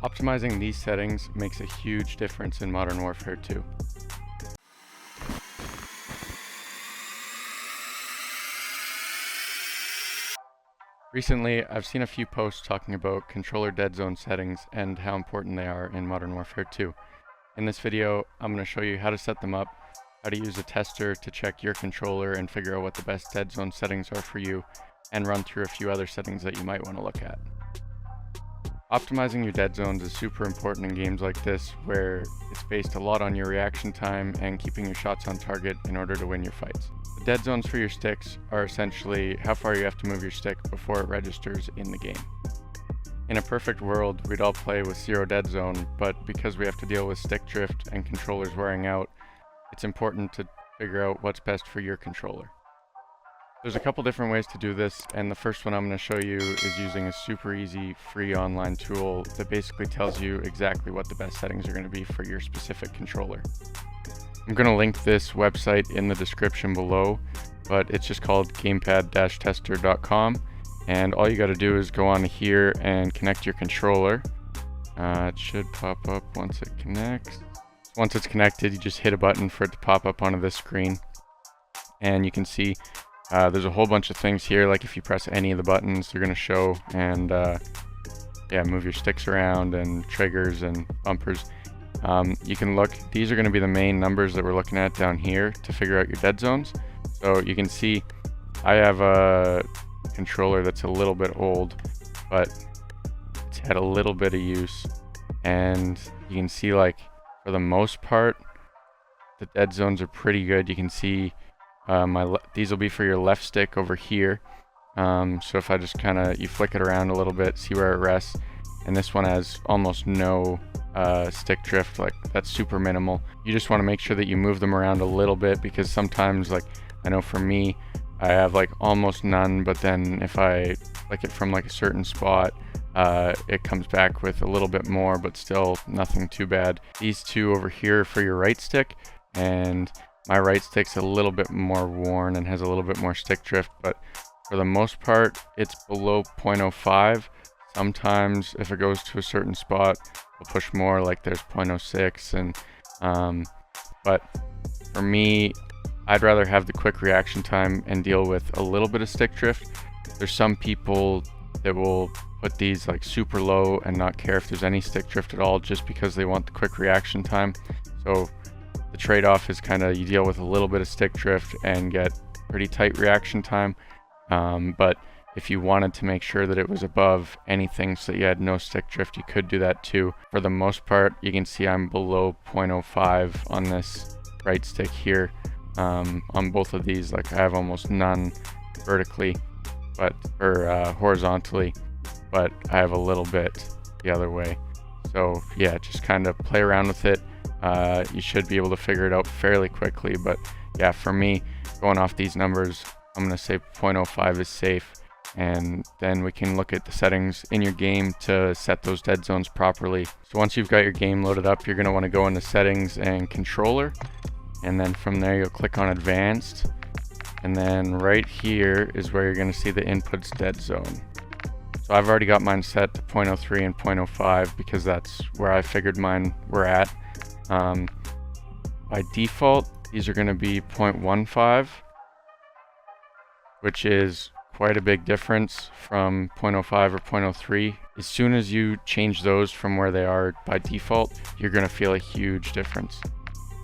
Optimizing these settings makes a huge difference in Modern Warfare 2. Recently, I've seen a few posts talking about controller dead zone settings and how important they are in Modern Warfare 2. In this video, I'm going to show you how to set them up, how to use a tester to check your controller and figure out what the best dead zone settings are for you, and run through a few other settings that you might want to look at. Optimizing your dead zones is super important in games like this, where it's based a lot on your reaction time and keeping your shots on target in order to win your fights. The dead zones for your sticks are essentially how far you have to move your stick before it registers in the game. In a perfect world, we'd all play with 0 dead zone, but because we have to deal with stick drift and controllers wearing out, it's important to figure out what's best for your controller. There's a couple different ways to do this, and the first one I'm going to show you is using a super easy free online tool that basically tells you exactly what the best settings are going to be for your specific controller. I'm going to link this website in the description below, but it's just called gamepad-tester.com, and all you got to do is go on here and connect your controller. It should pop up once it connects. Once it's connected, you just hit a button for it to pop up onto this screen, and you can see there's a whole bunch of things here, like if you press any of the buttons, they're going to show, and move your sticks around and triggers and bumpers. You can look, these are going to be the main numbers that we're looking at down here to figure out your dead zones. So you can see I have a controller that's a little bit old, but it's had a little bit of use, and you can see, like, for the most part, the dead zones are pretty good. You can see these will be for your left stick over here. So if I just you flick it around a little bit, see where it rests, and this one has almost no stick drift, like that's super minimal. You just want to make sure that you move them around a little bit, because sometimes, like, I know for me, I have like almost none, but then if I flick it from like a certain spot, it comes back with a little bit more, but still nothing too bad. These two over here for your right stick, and my right stick's a little bit more worn and has a little bit more stick drift, but for the most part, it's below 0.05. Sometimes if it goes to a certain spot, we'll push more, like there's 0.06, and but for me, I'd rather have the quick reaction time and deal with a little bit of stick drift. There's some people that will put these like super low and not care if there's any stick drift at all, just because they want the quick reaction time. So the trade-off is kind of, you deal with a little bit of stick drift and get pretty tight reaction time, but if you wanted to make sure that it was above anything so that you had no stick drift, you could do that too. For the most part, you can see I'm below 0.05 on this right stick here. On both of these, like I have almost none vertically, or horizontally, but I have a little bit the other way. So yeah, just kind of play around with it. You should be able to figure it out fairly quickly, but yeah, for me, going off these numbers, I'm going to say 0.05 is safe, and then we can look at the settings in your game to set those dead zones properly. So once you've got your game loaded up, you're going to want to go into settings and controller, and then from there you'll click on advanced, and then right here is where you're going to see the inputs dead zone. So I've already got mine set to 0.03 and 0.05 because that's where I figured mine were at. By default, these are going to be 0.15, which is quite a big difference from 0.05 or 0.03. As soon as you change those from where they are by default, you're going to feel a huge difference.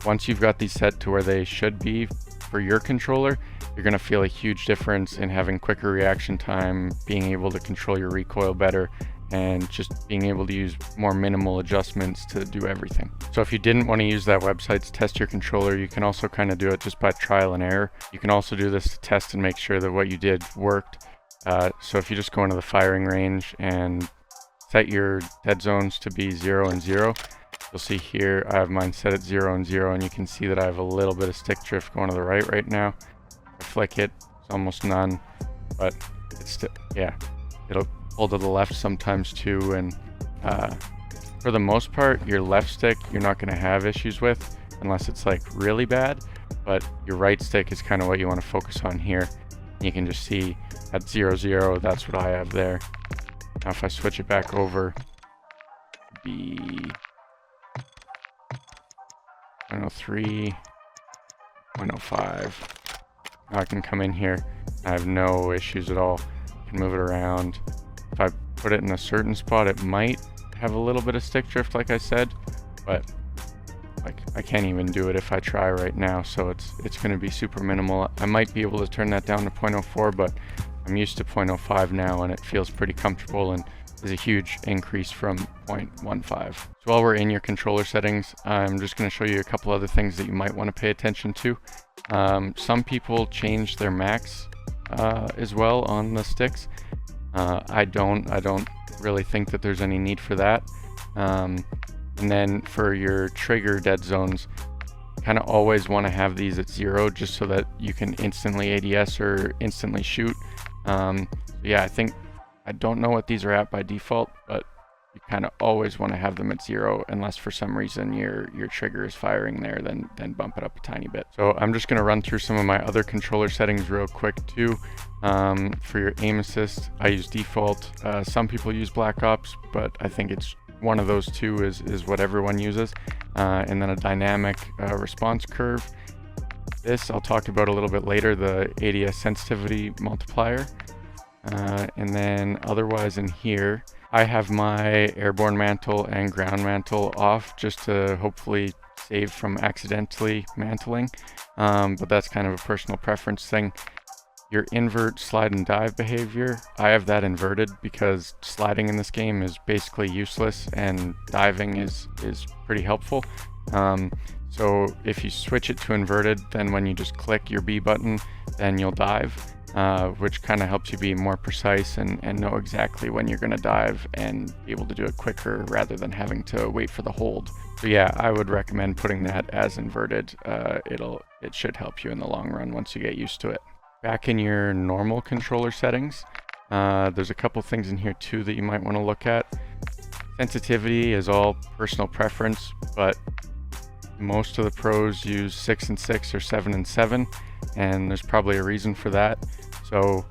Once you've got these set to where they should be for your controller, you're going to feel a huge difference in having quicker reaction time, being able to control your recoil better, and just being able to use more minimal adjustments to do everything. So if you didn't want to use that website to test your controller, you can also kind of do it just by trial and error. You can also do this to test and make sure that what you did worked. So if you just go into the firing range and set your dead zones to be 0 and 0, you'll see here I have mine set at 0 and 0, and you can see that I have a little bit of stick drift going to the right now. I flick it, it's almost none, but it's still, yeah, it'll pull to the left sometimes too, and for the most part, your left stick you're not going to have issues with unless it's like really bad, but your right stick is kind of what you want to focus on here. You can just see at 0, 0, that's what I have there. Now if I switch it back over be 0.03, 0.05. Now I can come in here. I have no issues at all. I can move it around. If I put it in a certain spot, it might have a little bit of stick drift, like I said, but like I can't even do it if I try right now, so it's going to be super minimal. I might be able to turn that down to 0.04, but I'm used to 0.05 now, and it feels pretty comfortable and is a huge increase from 0.15. So while we're in your controller settings, I'm just going to show you a couple other things that you might want to pay attention to. Some people change their max as well on the sticks. I don't really think that there's any need for that. And then for your trigger dead zones, kind of always want to have these at 0 just so that you can instantly ADS or instantly shoot. Yeah, I don't know what these are at by default, but you kind of always want to have them at 0 unless for some reason your trigger is firing there, then bump it up a tiny bit. So I'm just going to run through some of my other controller settings real quick too. For your aim assist, I use default. Some people use Black Ops, but I think it's one of those two is what everyone uses. And then a dynamic response curve. This I'll talk about a little bit later, the ADS sensitivity multiplier. And then otherwise in here, I have my airborne mantle and ground mantle off just to hopefully save from accidentally mantling. But that's kind of a personal preference thing. Your invert, slide, and dive behavior, I have that inverted because sliding in this game is basically useless and diving is pretty helpful. So if you switch it to inverted, then when you just click your B button, then you'll dive, which kind of helps you be more precise and know exactly when you're going to dive and be able to do it quicker rather than having to wait for the hold. So yeah, I would recommend putting that as inverted. It should help you in the long run once you get used to it. Back in your normal controller settings, there's a couple things in here too that you might want to look at. Sensitivity is all personal preference, but most of the pros use 6 and 6 or 7 and 7, and there's probably a reason for that. So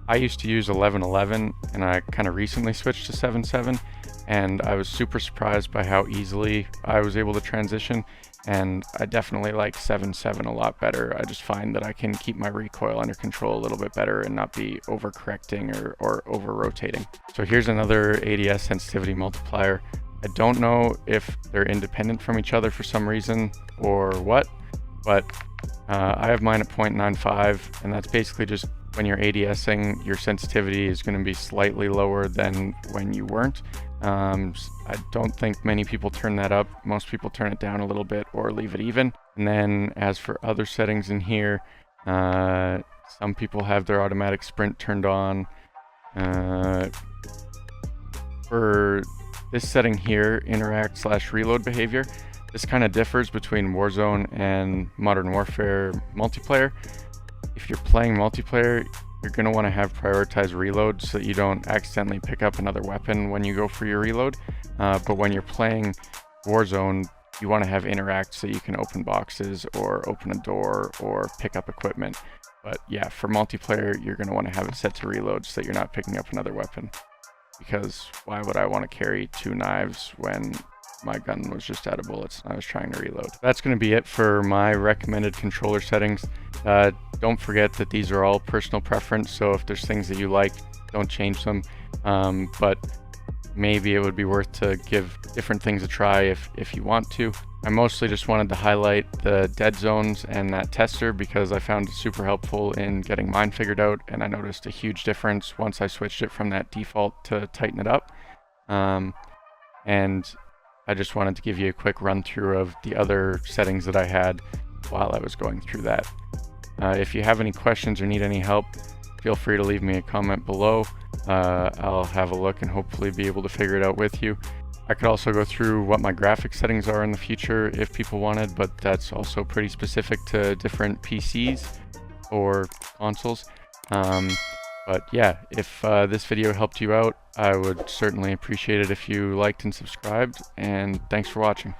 I used to use 11-11, and I kind of recently switched to 7-7, and I was super surprised by how easily I was able to transition. And I definitely like 7-7 a lot better. I just find that I can keep my recoil under control a little bit better and not be overcorrecting or over-rotating. So here's another ADS sensitivity multiplier. I don't know if they're independent from each other for some reason or what, but I have mine at 0.95, and that's basically just when you're ADSing, your sensitivity is going to be slightly lower than when you weren't. I don't think many people turn that up. Most people turn it down a little bit or leave it even. And then as for other settings in here, some people have their automatic sprint turned on. For this setting here, interact/reload behavior, this kind of differs between Warzone and Modern Warfare multiplayer. If you're playing multiplayer, you're going to want to have prioritized reload so that you don't accidentally pick up another weapon when you go for your reload. But when you're playing Warzone, you want to have interact so you can open boxes or open a door or pick up equipment. But yeah, for multiplayer, you're going to want to have it set to reload so that you're not picking up another weapon. Because why would I want to carry 2 knives when my gun was just out of bullets? I was trying to reload. That's going to be it for my recommended controller settings. Don't forget that these are all personal preference, so if there's things that you like, don't change them. But maybe it would be worth to give different things a try if you want to. I mostly just wanted to highlight the dead zones and that tester because I found it super helpful in getting mine figured out, and I noticed a huge difference once I switched it from that default to tighten it up. And I just wanted to give you a quick run through of the other settings that I had while I was going through that. If you have any questions or need any help, feel free to leave me a comment below. I'll have a look and hopefully be able to figure it out with you. I could also go through what my graphic settings are in the future if people wanted, but that's also pretty specific to different PCs or consoles. But yeah, if this video helped you out, I would certainly appreciate it if you liked and subscribed, and thanks for watching.